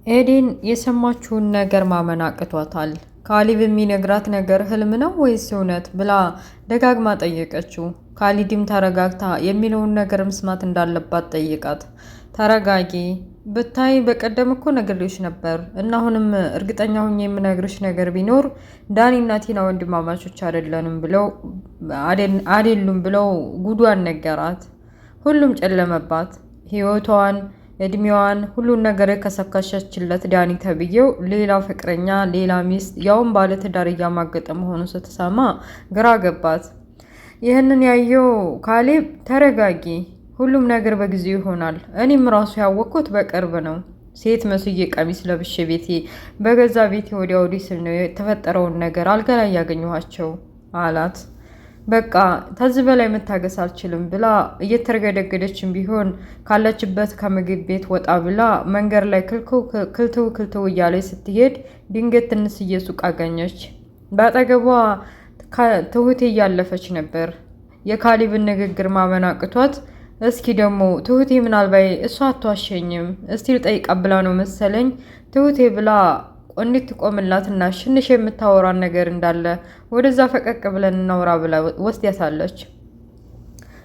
ኤዴን የሰማችውን ነገር ማመን አቅቷታል። ካሊብ የሚነግራት ነገር ህልም ነው ወይስ እውነት ብላ ደጋግማ ጠየቀችው። ካሊድም ተረጋግታ የሚለውን ነገር መስማት እንዳለባት ጠይቃት፣ ተረጋጊ ብታይ በቀደም እኮ ነግሬሽ ነበር እና አሁንም እርግጠኛ ሁኜ የምነግርሽ ነገር ቢኖር ዳኒና ቲና ወንድማማቾች አይደሉም ብለው ጉዷን ነገራት። ሁሉም ጨለመባት። ህይወቷን እድሜዋን ሁሉን ነገር የከሰከሸችለት ዳኒ ተብዬው ሌላ ፍቅረኛ ሌላ ሚስት ያውን ባለትዳር እያማገጠ መሆኑን ስትሰማ ግራ ገባት። ይህንን ያየው ካሌብ ተረጋጊ፣ ሁሉም ነገር በጊዜው ይሆናል። እኔም ራሱ ያወቅኩት በቅርብ ነው። ሴት መስዬ ቀሚስ ለብሼ በገዛ ቤቴ ወዲያ ወዲህ ስል ነው የተፈጠረውን ነገር አልጋ ላይ ያገኘኋቸው አላት። በቃ ከዚህ በላይ መታገስ አልችልም ብላ እየተረገደገደችን ቢሆን ካለችበት ከምግብ ቤት ወጣ ብላ መንገድ ላይ ክልትው እያለች ስትሄድ ድንገት ትንሽዬ ሱቅ አገኘች። በአጠገቧ ትሁቴ እያለፈች ነበር። የካሊብን ንግግር ማመን አቅቷት እስኪ ደግሞ ትሁቴ ምናልባት እሷ አትዋሸኝም እስቲ ልጠይቃ ብላ ነው መሰለኝ ትሁቴ ብላ እንድትቆምላትና ሽንሽ የምታወራን ነገር እንዳለ ወደዛ ፈቀቅ ብለን እናውራ ብላ ወስዳታለች።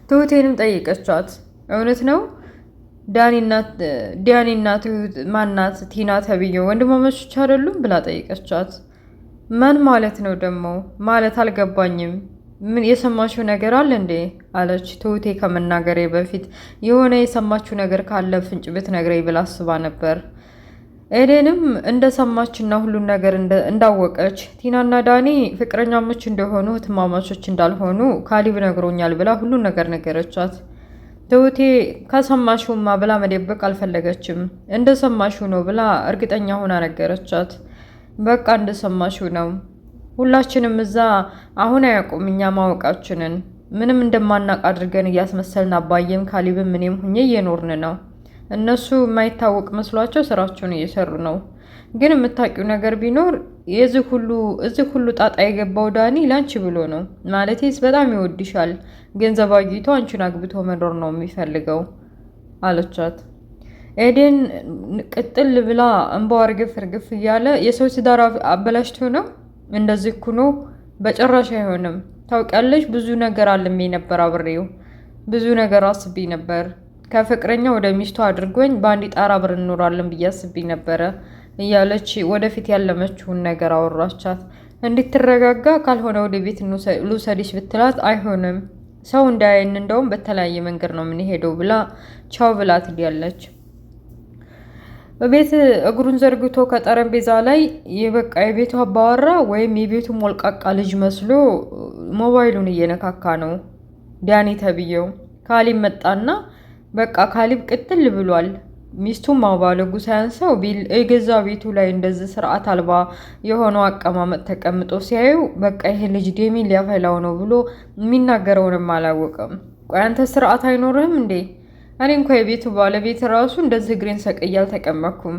ትሁቴንም ጠይቀቻት። እውነት ነው ዳኒና ትሁት ማናት ቲና ተብዬው ወንድማማቾች አይደሉም ብላ ጠይቀቻት። ምን ማለት ነው ደግሞ ማለት አልገባኝም። ምን የሰማችው ነገር አለ እንዴ አለች። ትሁቴ ከመናገሬ በፊት የሆነ የሰማችው ነገር ካለ ፍንጭ ብትነግረኝ ብላ አስባ ነበር። ኤዴንም እንደሰማችና ሁሉን ነገር እንዳወቀች ቲናና ዳኒ ፍቅረኛሞች እንደሆኑ እህትማማቾች እንዳልሆኑ ካሊብ ነግሮኛል ብላ ሁሉን ነገር ነገረቻት። ትሁቴ ከሰማሽውማ ብላ መደበቅ አልፈለገችም። እንደሰማሽው ነው ብላ እርግጠኛ ሆና ነገረቻት። በቃ እንደሰማሽው ነው። ሁላችንም እዛ አሁን አያውቁም እኛ ማወቃችንን ምንም እንደማናቅ አድርገን እያስመሰልን አባዬም ካሊብም እኔም ሁኜ እየኖርን ነው። እነሱ የማይታወቅ መስሏቸው ስራቸውን እየሰሩ ነው። ግን የምታውቂው ነገር ቢኖር እዚህ ሁሉ ጣጣ የገባው ዳኒ ላንቺ ብሎ ነው። ማለቴስ በጣም ይወድሻል። ገንዘብ አግኝቶ አንቺን አግብቶ መኖር ነው የሚፈልገው አለቻት። ኤዴን ቅጥል ብላ እንባዋ እርግፍ እያለ የሰው ትዳር አበላሽቶ ነው እንደዚህ ኩኖ በጭራሽ አይሆንም። ታውቂያለሽ ብዙ ነገር አልሜ ነበር፣ አብሬው ብዙ ነገር አስቤ ነበር። ከፍቅረኛ ወደ ሚስቱ አድርጎኝ በአንድ ጣራ አብረን እንኖራለን ብዬ አስቤ ነበረ እያለች ወደፊት ያለመችውን ነገር አወራቻት። እንድትረጋጋ ካልሆነ ወደ ቤት ልውሰድሽ ብትላት አይሆንም ሰው እንዳያየን እንደውም በተለያየ መንገድ ነው የምንሄደው ብላ ቻው ብላ ትሄዳለች። በቤት እግሩን ዘርግቶ ከጠረጴዛ ላይ የቤቱ አባወራ ወይም የቤቱ ሞልቃቃ ልጅ መስሎ ሞባይሉን እየነካካ ነው ዳኒ ተብዬው። ካሊብ መጣና በቃ ካሊብ ቅጥል ብሏል። ሚስቱም ማባለጉ ሳያንሰው የገዛ ቤቱ ላይ እንደዚህ ስርዓት አልባ የሆነው አቀማመጥ ተቀምጦ ሲያዩ በቃ ይሄ ልጅ ደሜን ሊያፈላው ነው ብሎ የሚናገረውንም አላወቀም። ቆይ አንተ ስርዓት አይኖርህም እንዴ? እኔ እንኳ የቤቱ ባለቤት ራሱ እንደዚህ እግሬን ሰቅዬ አልተቀመጥኩም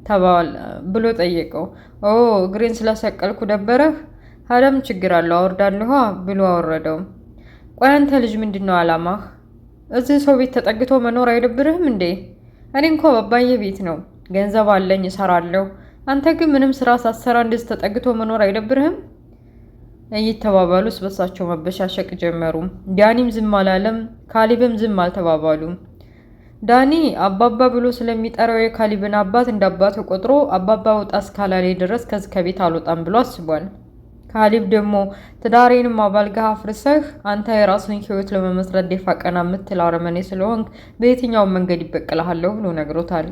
ተባለ ብሎ ጠየቀው። ኦ እግሬን ስለሰቀልኩ ደበረህ? ሀደም ችግር አለው አወርዳለሁ ብሎ አወረደው። ቆይ አንተ ልጅ ምንድነው አላማህ? እዚህ ሰው ቤት ተጠግቶ መኖር አይደብርህም እንዴ? እኔ እንኳ በአባዬ ቤት ነው፣ ገንዘብ አለኝ እሰራለሁ። አንተ ግን ምንም ስራ ሳትሰራ እንደዚህ ተጠግቶ መኖር አይደብርህም? እየተባባሉ ስበሳቸው መበሻሸቅ ጀመሩ። ዳኒም ዝም አላለም፣ ካሊብም ዝም አልተባባሉም። ዳኒ አባባ ብሎ ስለሚጠራው የካሊብን አባት እንደ አባቱ ቆጥሮ አባባ ወጣ እስካላሌ ድረስ ከዚህ ከቤት አልወጣም ብሎ አስቧል። ካሊብ ደግሞ ትዳሬንም አባልጋህ አፍርሰህ አንተ የራስን ህይወት ለመመስረት ደፋ ቀና የምትል አረመኔ ስለሆንክ በየትኛውም መንገድ ይበቅልሃለሁ ብሎ ነግሮታል።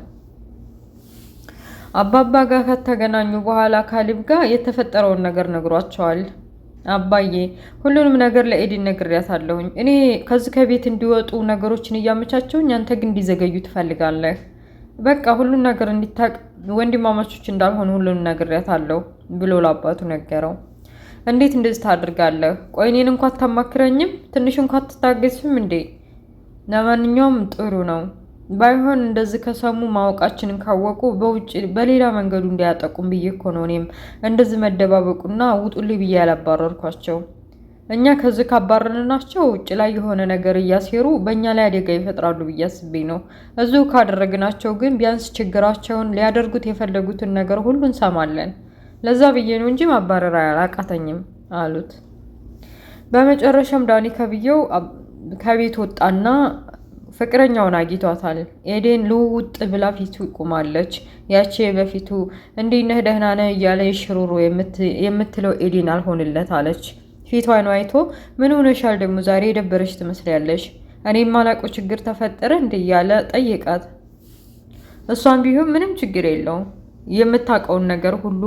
አባባ ጋር ከተገናኙ በኋላ ካሊብ ጋር የተፈጠረውን ነገር ነግሯቸዋል። አባዬ ሁሉንም ነገር ለኤዴን ነግሬያታለሁኝ። እኔ ከዚህ ከቤት እንዲወጡ ነገሮችን እያመቻቸውኝ አንተ ግን እንዲዘገዩ ትፈልጋለህ። በቃ ሁሉን ነገር እንዲታቅ ወንድማማቾች እንዳልሆኑ ሁሉንም ነግሬያታለሁ ብሎ ለአባቱ ነገረው። እንዴት እንደዚህ ታደርጋለህ? ቆይ እኔን እንኳን አታማክረኝም? ትንሽ እንኳን አትታገስም እንዴ? ለማንኛውም ጥሩ ነው። ባይሆን እንደዚህ ከሰሙ ማወቃችንን ካወቁ በውጭ በሌላ መንገዱ እንዲያጠቁም ብዬ እኮ ነው እኔም እንደዚህ መደባበቁና ውጡልኝ ብዬ ያላባረርኳቸው። እኛ ከዚህ ካባረርናቸው ውጭ ላይ የሆነ ነገር እያሴሩ በእኛ ላይ አደጋ ይፈጥራሉ ብዬ አስቤ ነው። እዚሁ ካደረግናቸው ግን ቢያንስ ችግራቸውን ሊያደርጉት የፈለጉትን ነገር ሁሉ እንሰማለን። ለዛ ብዬ ነው እንጂ ማባረር አላቃተኝም አሉት። በመጨረሻም ዳኒ ከቤት ወጣና ፍቅረኛውን አግኝቷታል። ኤዴን ልውውጥ ብላ ፊቱ ቆማለች። ያቺ በፊቱ እንዴት ነህ ደህና ነህ እያለ የሽሩሩ የምትለው ኤዴን አልሆንለት አለች። ፊቷን አይቶ ምን ሆነሻል ደግሞ ዛሬ የደበረሽ ትመስያለሽ? እኔ የማላውቀው ችግር ተፈጠረ እንዴ እያለ ጠይቃት። እሷም ቢሆን ምንም ችግር የለውም የምታውቀውን ነገር ሁሉ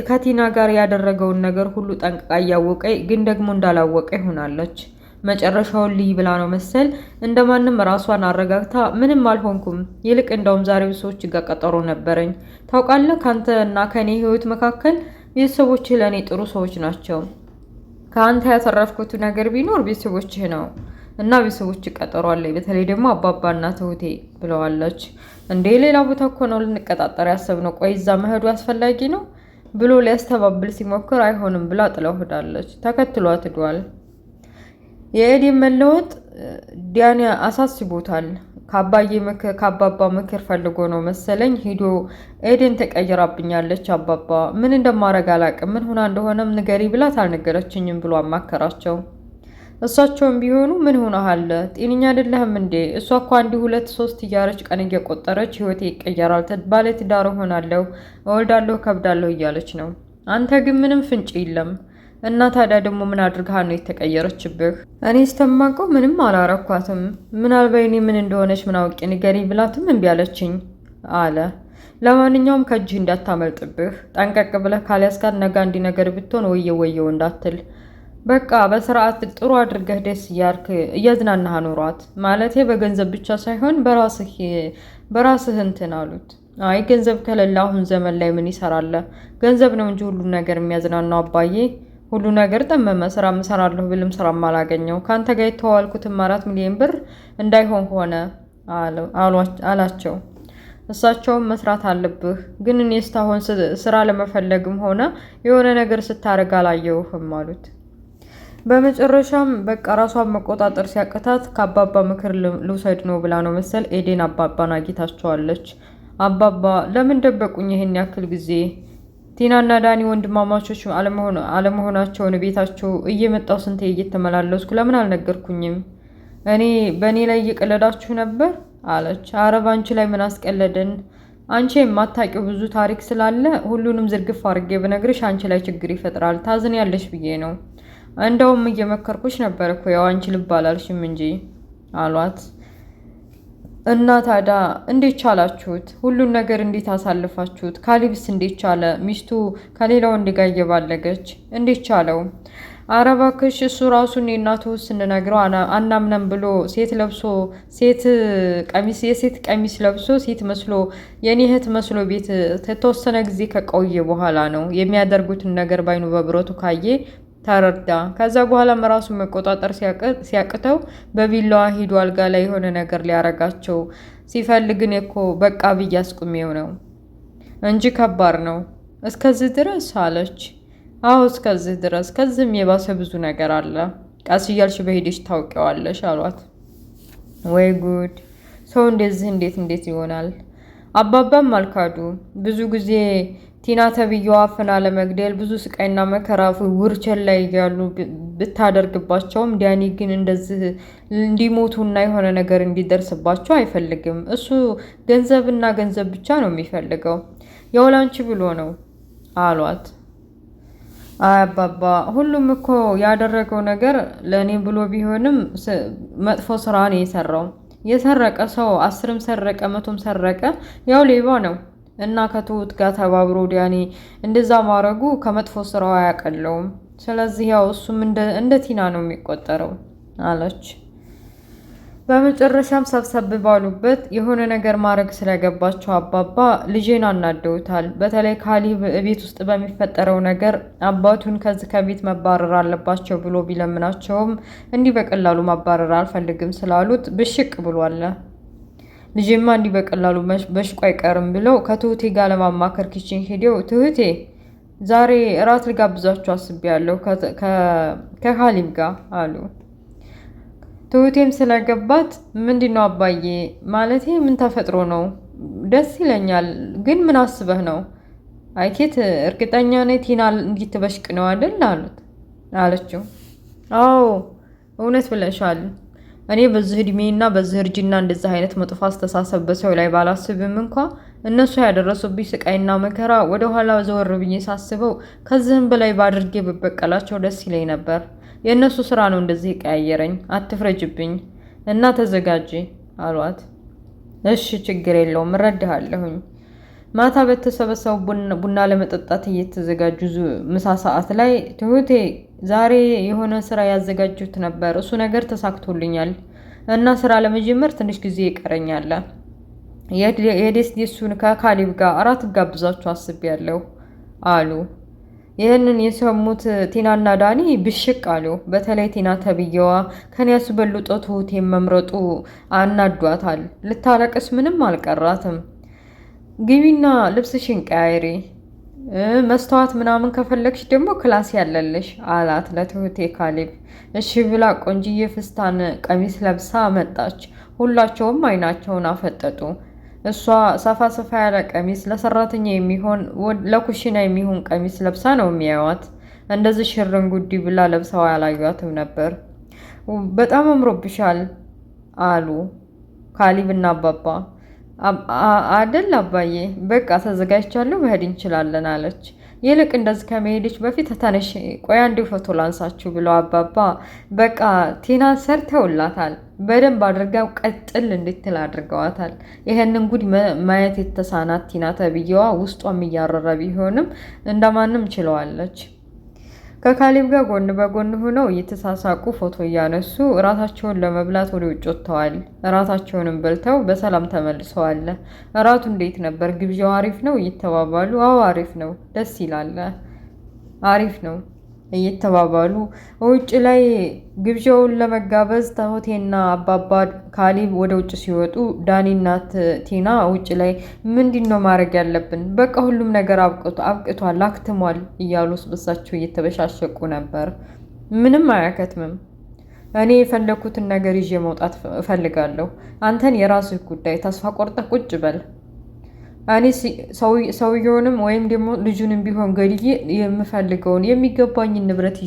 ከቲና ጋር ያደረገውን ነገር ሁሉ ጠንቅቃ እያወቀ ግን ደግሞ እንዳላወቀ ይሆናለች። መጨረሻውን ልይ ብላ ነው መሰል እንደማንም ራሷን አረጋግታ ምንም አልሆንኩም፣ ይልቅ እንደውም ዛሬ ሰዎች ጋር ቀጠሮ ነበረኝ። ታውቃለህ ከአንተ እና ከእኔ ህይወት መካከል ቤተሰቦች ለእኔ ጥሩ ሰዎች ናቸው። ከአንተ ያተረፍኩት ነገር ቢኖር ቤተሰቦችህ ነው እና ቤተሰቦች ቀጠሮ አለኝ፣ በተለይ ደግሞ አባባና ትሁቴ ብለዋለች። እንዴ ሌላ ቦታ እኮ ነው ልንቀጣጠር ያሰብነው፣ ቆይ እዛ መሄዱ አስፈላጊ ነው ብሎ ሊያስተባብል ሲሞክር አይሆንም ብላ ጥለው ሄዳለች። ተከትሏት ሄዷል። የኤዴን መለወጥ ዲያኔ አሳስቦታል። ከአባባ ምክር ፈልጎ ነው መሰለኝ ሂዶ ኤዴን ተቀይራብኛለች፣ አባባ ምን እንደማረግ አላቅም፣ ምን ሆና እንደሆነም ንገሪ ብላት አልነገረችኝም ብሎ አማከራቸው። እሳቸውም ቢሆኑ ምን ሆነሃል? ጤነኛ አይደለህም እንዴ? እሷ እኮ 1 2 3 እያለች ቀን እየቆጠረች ህይወቴ ይቀየራል፣ ባለ ትዳር ሆናለሁ፣ እወልዳለሁ፣ ከብዳለሁ እያለች ነው። አንተ ግን ምንም ፍንጭ የለም። እና ታዲያ ደግሞ ምን አድርጋ ነው የተቀየረችብህ? እኔ ስተማቀው ምንም አላረኳትም። ምናልባት እኔ ምን እንደሆነች ምን አውቄ ንገሪኝ ብላትም እምቢ አለችኝ አለ። ለማንኛውም ከእጅህ እንዳታመልጥብህ ጠንቀቅ ብለህ ካልያዝካት ነጋ እንዲህ ነገር ብትሆን ወየው እንዳትል። በቃ በስርዓት ጥሩ አድርገህ ደስ እያልክ እያዝናናህ ኖሯት። ማለቴ በገንዘብ ብቻ ሳይሆን በራስህ እንትን አሉት። አይ ገንዘብ ከሌለ አሁን ዘመን ላይ ምን ይሰራል? ገንዘብ ነው እንጂ ሁሉ ነገር የሚያዝናናው አባዬ። ሁሉ ነገር ጠመመ። ስራ እሰራለሁ ብልም ስራም አላገኘው። ካንተ ጋር የተዋልኩትም 4 ሚሊዮን ብር እንዳይሆን ሆነ አላቸው። እሳቸውም መስራት አለብህ፣ ግን እኔ እስካሁን ስራ ለመፈለግም ሆነ የሆነ ነገር ስታደርግ አላየሁህም አሉት። በመጨረሻም በቃ ራሷን መቆጣጠር ሲያቅታት ከአባባ ምክር ልውሰድ ነው ብላ ነው መሰል ኤዴን አባባን አግኝታቸዋለች። አባባ ለምን ደበቁኝ ይሄን ያክል ጊዜ? ቲናና ዳኒ ወንድማማቾች አለመሆናቸውን ቤታቸው እየመጣው ስንቴ እየተመላለስኩ ለምን አልነገርኩኝም? በእኔ ላይ እየቀለዳችሁ ነበር አለች። አረ ባንቺ ላይ ምን አስቀለድን? አንቺ የማታውቂው ብዙ ታሪክ ስላለ ሁሉንም ዝርግፍ አድርጌ ብነግርሽ አንቺ ላይ ችግር ይፈጥራል። ታዝኛለሽ ብዬ ነው። እንደውም እየመከርኩሽ ነበር እኮ ያው አንቺ ልብ አላልሽም እንጂ አሏት። እና ታዲያ እንዴት ቻላችሁት? ሁሉን ነገር እንዴት አሳልፋችሁት? ካሊብስ እንዴት ቻለ? ሚስቱ ከሌላ ወንድ ጋር እየባለገች እንዴት ቻለው? ኧረ እባክሽ እሱ ራሱ እኔና ትሁት ስንነግረው አናምነም ብሎ የሴት ቀሚስ ለብሶ ሴት መስሎ የኔ እህት መስሎ ቤት የተወሰነ ጊዜ ከቆየ በኋላ ነው የሚያደርጉትን ነገር ባይኑ በብረቱ ካየ ተረዳ። ከዛ በኋላ ራሱን መቆጣጠር ሲያቅተው በቢላዋ ሂዶ አልጋ ላይ የሆነ ነገር ሊያረጋቸው ሲፈልግን እኮ በቃ ብዬ አስቁሜው ነው እንጂ ከባድ ነው። እስከዚህ ድረስ አለች። አዎ እስከዚህ ድረስ፣ ከዚህም የባሰ ብዙ ነገር አለ። ቀስ እያልሽ በሄደሽ ታውቂዋለሽ አሏት። ወይ ጉድ! ሰው እንደዚህ እንዴት ይሆናል? አባባም አልካዱ። ብዙ ጊዜ ቲና ተብዬዋ አፍና ለመግደል ብዙ ስቃይና መከራ ውርቸል ላይ ያሉ ብታደርግባቸውም ዳኒ ግን እንደዚህ እንዲሞቱና የሆነ ነገር እንዲደርስባቸው አይፈልግም። እሱ ገንዘብና ገንዘብ ብቻ ነው የሚፈልገው። የወላንቺ ብሎ ነው አሏት። አባባ ሁሉም እኮ ያደረገው ነገር ለእኔ ብሎ ቢሆንም መጥፎ ስራ ነው የሰራው። የሰረቀ ሰው 10ም ሰረቀ 100ም ሰረቀ ያው ሌባ ነው። እና ከትሁት ጋር ተባብሮ ዳኒ እንደዛ ማድረጉ ከመጥፎ ስራው አያቀለውም። ስለዚህ ያው እሱም እንደ ቲና ነው የሚቆጠረው አለች። በመጨረሻም ሰብሰብ ባሉበት የሆነ ነገር ማድረግ ስለገባቸው አባባ ልጄን አናደውታል። በተለይ ካሌብ ቤት ውስጥ በሚፈጠረው ነገር አባቱን ከቤት መባረር አለባቸው ብሎ ቢለምናቸውም እንዲህ በቀላሉ ማባረር አልፈልግም ስላሉት ብሽቅ ብሏል። ልጄማ እንዲህ በቀላሉ በሽቆ አይቀርም ብለው ከትሁቴ ጋር ለማማከር ኪችን ሄደው ትሁቴ ዛሬ እራት ልጋብዛችሁ አስቤያለሁ ከካሊብ ጋር አሉ። ትሁቴም ስለገባት ምንድነው አባዬ? ማለቴ ምን ተፈጥሮ ነው? ደስ ይለኛል፣ ግን ምን አስበህ ነው? አይኬት እርግጠኛ ነኝ ቲና እንዲትበሽቅ ነው አይደል አለችው። አዎ እውነት ብለሻል። እኔ በዚህ እድሜና በዚህ እርጅና እንደዚህ አይነት መጥፎ አስተሳሰብ በሰው ላይ ባላስብም እንኳ እነሱ ያደረሱብኝ ስቃይና መከራ ወደ ኋላ ዘወር ብዬ ሳስበው ከዚህም በላይ ባድርጌ ብበቀላቸው ደስ ይለኝ ነበር። የእነሱ ስራ ነው እንደዚህ ቀያየረኝ። አትፍረጅብኝ እና ተዘጋጂ አሏት። እሺ ችግር የለውም እረዳሃለሁኝ። ማታ በተሰበሰቡ ቡና ለመጠጣት እየተዘጋጁ ምሳ ሰዓት ላይ ትሁቴ ዛሬ የሆነ ስራ ያዘጋጁት ነበር፣ እሱ ነገር ተሳክቶልኛል እና ስራ ለመጀመር ትንሽ ጊዜ ይቀረኛል። የደሱን ከካሊብ ጋር እራት ጋብዛችሁ አስቤያለሁ አሉ። ይህንን የሰሙት ቲናና ዳኒ ብሽቅ አሉ። በተለይ ቲና ተብዬዋ ከኔ ያስበልጦ ትሁቴን መምረጡ አናዷታል። ልታለቅስ ምንም አልቀራትም። ግቢና ልብስሽን ቀያይሪ፣ መስተዋት ምናምን ከፈለግሽ ደግሞ ክላስ ያለልሽ አላት ለትሁቴ ካሊብ። እሺ ብላ ቆንጅዬ ፍስታን ቀሚስ ለብሳ መጣች። ሁላቸውም አይናቸውን አፈጠጡ። እሷ ሰፋ ሰፋ ያለ ቀሚስ ለሰራተኛ የሚሆን ለኩሽና የሚሆን ቀሚስ ለብሳ ነው የሚያዩት። እንደዚህ ሽርንጉዲ ብላ ለብሰው ያላዩትም ነበር። በጣም አምሮብሻል አሉ ካሊብ እና አባባ። አደል አባዬ፣ በቃ ተዘጋጅቻለሁ መሄድ እንችላለን አለች። ይልቅ እንደዚህ ከመሄድች በፊት ተነሽ፣ ቆይ አንዴ ፎቶ ላንሳችሁ ብለው አባባ በቃ ቲናን ሰርተውላታል። በደንብ አድርገው ቀጥል እንድትል አድርገዋታል። ይሄንን ጉድ ማየት የተሳናት ቲና ተብዬዋ ውስጧም እያረረ ቢሆንም እንደማንም ችለዋለች። ከካሊብ ጋር ጎን በጎን ሆነው እየተሳሳቁ ፎቶ እያነሱ እራታቸውን ለመብላት ወደ ውጭ ወጥተዋል። እራታቸውንም በልተው በሰላም ተመልሰዋል። እራቱ እንዴት ነበር? ግብዣው አሪፍ ነው እየተባባሉ አዎ አሪፍ ነው፣ ደስ ይላል፣ አሪፍ ነው እየተባባሉ ውጭ ላይ ግብዣውን ለመጋበዝ ትሁቴና አባባ ካሊብ ወደ ውጭ ሲወጡ ዳኒና ቲና ውጭ ላይ ምንድን ነው ማድረግ ያለብን? በቃ ሁሉም ነገር አብቅቷል፣ አክትሟል እያሉ ስብሳቸው እየተበሻሸቁ ነበር። ምንም አያከትምም። እኔ የፈለኩትን ነገር ይዤ መውጣት እፈልጋለሁ። አንተን የራስህ ጉዳይ፣ ተስፋ ቆርጠህ ቁጭ በል። እኔ ሰውየውንም ወይም ደግሞ ልጁንም ቢሆን ገድዬ የምፈልገውን የሚገባኝን ንብረት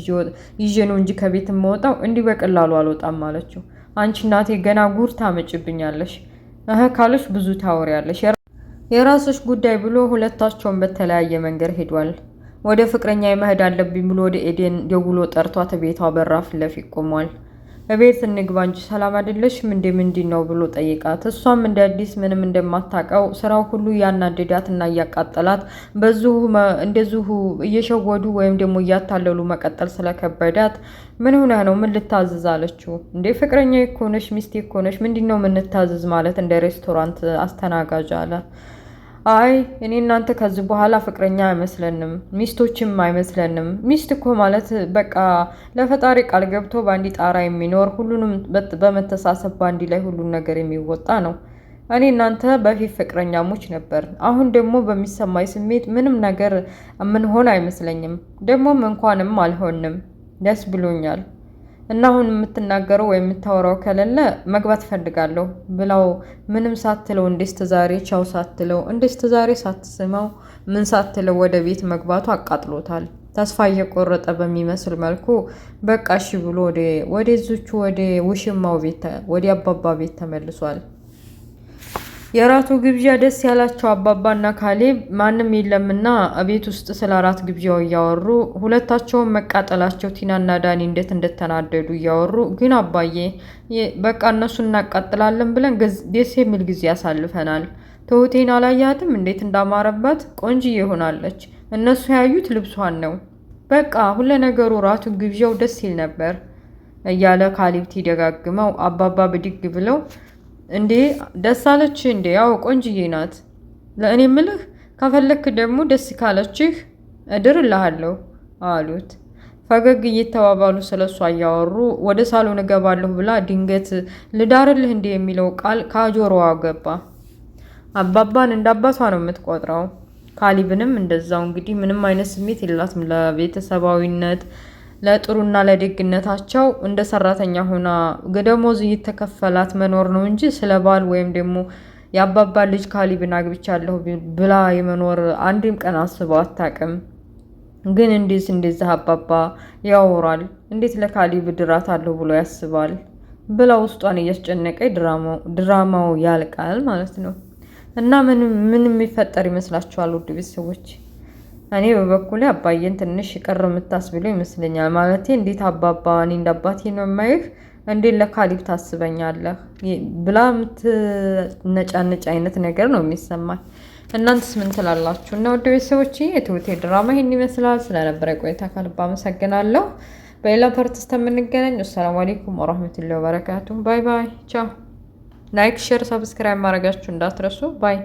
ይዤ ነው እንጂ ከቤት የምወጣው እንዲህ በቀላሉ አልወጣም አለችው። አንቺ እናቴ ገና ጉር ታመጭብኛለሽ፣ ካለሽ ብዙ ታወሪያለሽ፣ የራስሽ ጉዳይ ብሎ ሁለታቸውን በተለያየ መንገድ ሄዷል። ወደ ፍቅረኛ የመሄድ አለብኝ ብሎ ወደ ኤዴን ደውሎ ጠርቷት ቤቷ በራፍ ለፊት ቆሟል። እቤት እንግባ እንጂ ሰላም አይደለሽም እንዴ? ምንድን ነው ብሎ ጠይቃት። እሷም እንደ አዲስ ምንም እንደማታውቀው ስራው ሁሉ እያናደዳት እና እያቃጠላት እንደዚሁ እየሸወዱ ወይም ደግሞ እያታለሉ መቀጠል ስለከበዳት ምን ሆነ ነው ምን ልታዝዝ አለችው። እንዴ ፍቅረኛ እኮ ነሽ፣ ሚስቴ እኮ ነሽ፣ ምንድን ነው የምንታዝዝ ማለት እንደ ሬስቶራንት አስተናጋጅ አለ። አይ እኔ እናንተ ከዚህ በኋላ ፍቅረኛ አይመስለንም፣ ሚስቶችም አይመስለንም። ሚስት እኮ ማለት በቃ ለፈጣሪ ቃል ገብቶ በአንዲ ጣራ የሚኖር ሁሉንም በመተሳሰብ በአንዲ ላይ ሁሉን ነገር የሚወጣ ነው። እኔ እናንተ በፊት ፍቅረኛሞች ነበር። አሁን ደግሞ በሚሰማኝ ስሜት ምንም ነገር የምንሆን አይመስለኝም። ደግሞም እንኳንም አልሆንም፣ ደስ ብሎኛል። እና አሁን የምትናገረው ወይም የምታወራው ከሌለ መግባት ፈልጋለሁ ብላው ምንም ሳትለው እንደስተዛሬ ቻው ሳትለው እንደስተዛሬ ሳትስመው ምን ሳትለው ወደ ቤት መግባቱ አቃጥሎታል። ተስፋ እየቆረጠ በሚመስል መልኩ በቃ እሺ ብሎ ወደ ውሽማው ቤት ወደ አባባ ቤት ተመልሷል። የራቱ ግብዣ ደስ ያላቸው አባባና ካሌብ ማንም የለምና ቤት ውስጥ ስለ አራት ግብዣው እያወሩ ሁለታቸውን መቃጠላቸው ቲናና ዳኒ እንዴት እንደተናደዱ እያወሩ ግን አባዬ በቃ እነሱ እናቃጥላለን ብለን ደስ የሚል ጊዜ ያሳልፈናል። ትሁቴን አላያትም እንዴት እንዳማረባት ቆንጅዬ ሆናለች። እነሱ ያዩት ልብሷን ነው። በቃ ሁለ ነገሩ ራቱ ግብዣው ደስ ይል ነበር እያለ ካሌብ ሲደጋግመው አባባ ብድግ ብለው እንዴ ደስ አለች እንዴ? ያው ቆንጅዬ ናት። ለእኔ ምልህ ከፈለክ ደግሞ ደስ ካለችህ እድርልሃለሁ አሉት። ፈገግ እየተባባሉ ስለሷ እያወሩ ወደ ሳሎን እገባለሁ ብላ ድንገት ልዳርልህ እንዴ የሚለው ቃል ከጆሮዋ ገባ። አባባን እንዳባቷ ነው የምትቆጥረው። ካሊብንም እንደዛው እንግዲህ ምንም አይነት ስሜት የላትም ለቤተሰባዊነት ለጥሩና ለደግነታቸው እንደ ሰራተኛ ሆና ደሞዝ እየተከፈላት መኖር ነው እንጂ ስለ ባል ወይም ደግሞ የአባባ ልጅ ካሊብን አግብቻለሁ ብላ የመኖር አንድም ቀን አስበው አታውቅም። ግን እንደዛ አባባ ያወራል፣ እንዴት ለካሊብ ድራት አለሁ ብሎ ያስባል ብላ ውስጧን እያስጨነቀኝ ድራማው ያልቃል ማለት ነው። እና ምን የሚፈጠር ይመስላችኋል ውድ ቤተሰቦች? እኔ በበኩሌ አባዬን ትንሽ ቅር የምታስብለው ይመስለኛል። ማለቴ እንዴት አባባ እኔ እንደ አባቴ ነው የማይህ እንዴት ለካሊብ ታስበኛለህ ብላ የምትነጫነጭ አይነት ነገር ነው የሚሰማኝ። እናንተስ ምን ትላላችሁ? እና ወደ ቤተሰቦች የትሁቴ ድራማ ይህን ይመስላል። ስለነበረ ቆይታ ከልብ አመሰግናለሁ። በሌላ ፓርት እስከምንገናኝ አሰላሙ አለይኩም ወራህመቱላሂ ወበረካቱ። ባይ ባይ፣ ቻው። ላይክ፣ ሼር፣ ሰብስክራይብ ማድረጋችሁ እንዳትረሱ። ባይ